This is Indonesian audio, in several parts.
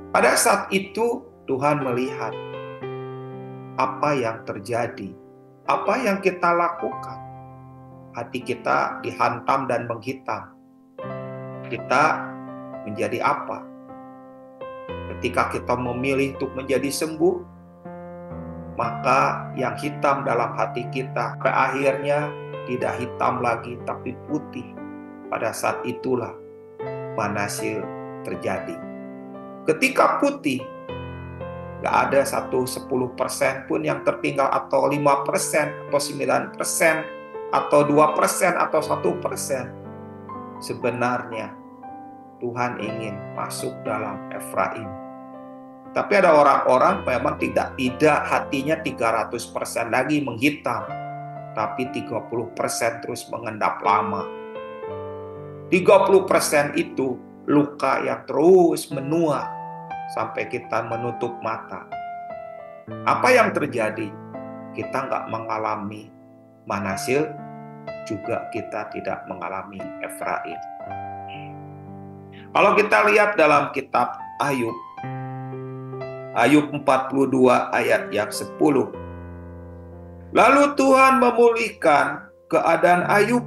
Pada saat itu Tuhan melihat apa yang terjadi, apa yang kita lakukan. Hati kita dihantam dan menghitam. Kita menjadi apa? Ketika kita memilih untuk menjadi sembuh, maka yang hitam dalam hati kita pada akhirnya tidak hitam lagi tapi putih. Pada saat itulah manasil terjadi. Ketika putih, gak ada 10% pun yang tertinggal, atau 5%, atau 9%, atau 2%, atau 1%. Sebenarnya Tuhan ingin masuk dalam Efraim. Tapi ada orang-orang memang tidak hatinya 300% lagi menghitam, tapi 30% terus mengendap lama. 30% itu luka yang terus menua sampai kita menutup mata. Apa yang terjadi? Kita nggak mengalami Manasil, juga kita tidak mengalami Efraim. Kalau kita lihat dalam kitab Ayub 42 ayat yang 10. Lalu Tuhan memulihkan keadaan Ayub.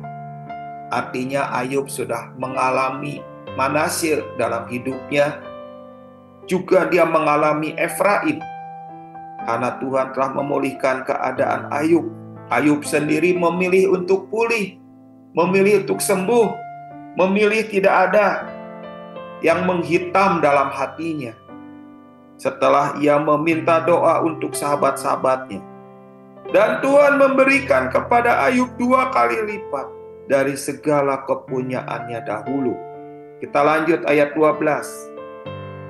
Artinya Ayub sudah mengalami Manasil dalam hidupnya. Juga dia mengalami Efraim. Karena Tuhan telah memulihkan keadaan Ayub. Ayub sendiri memilih untuk pulih. Memilih untuk sembuh. Memilih tidak ada yang menghitam dalam hatinya. Setelah ia meminta doa untuk sahabat-sahabatnya. Dan Tuhan memberikan kepada Ayub 2 kali lipat dari segala kepunyaannya dahulu. Kita lanjut ayat 12.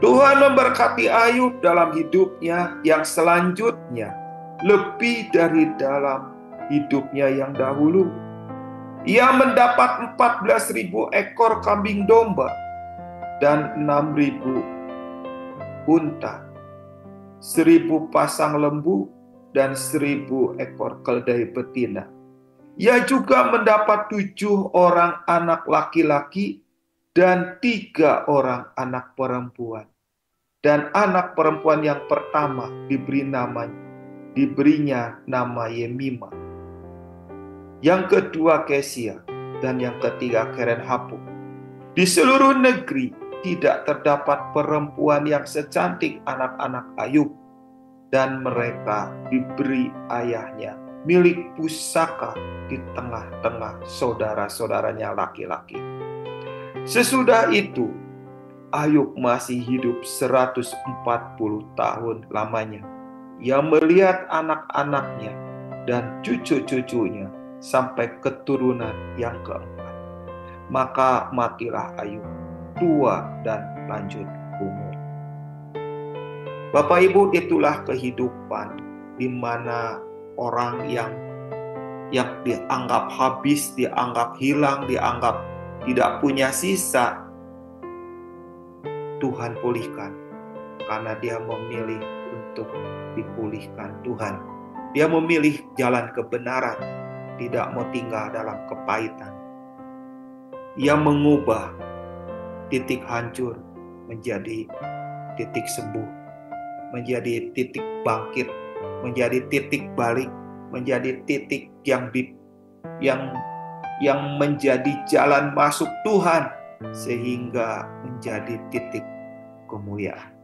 Tuhan memberkati Ayub dalam hidupnya yang selanjutnya lebih dari dalam hidupnya yang dahulu. Ia mendapat 14.000 ekor kambing domba dan 6.000 unta, 1.000 pasang lembu dan 1.000 ekor keledai betina. Ia juga mendapat 7 orang anak laki-laki dan 3 orang anak perempuan. Dan anak perempuan yang pertama diberinya nama Yemima. Yang kedua Kesia, dan yang ketiga Keren-Hapuk. Di seluruh negeri tidak terdapat perempuan yang secantik anak-anak Ayub, dan mereka diberi ayahnya milik pusaka di tengah-tengah saudara-saudaranya laki-laki. Sesudah itu, Ayub masih hidup 140 tahun lamanya. Ia melihat anak-anaknya dan cucu-cucunya sampai keturunan yang keempat. Maka matilah Ayub, tua dan lanjut umur. Bapak Ibu, itulah kehidupan di mana orang yang dianggap habis, dianggap hilang, dianggap tidak punya sisa, Tuhan pulihkan karena dia memilih untuk dipulihkan Tuhan. Dia memilih jalan kebenaran, tidak mau tinggal dalam kepahitan. Ia mengubah titik hancur menjadi titik sembuh, menjadi titik bangkit, menjadi titik balik, menjadi titik yang menjadi jalan masuk Tuhan, sehingga menjadi titik kemuliaan.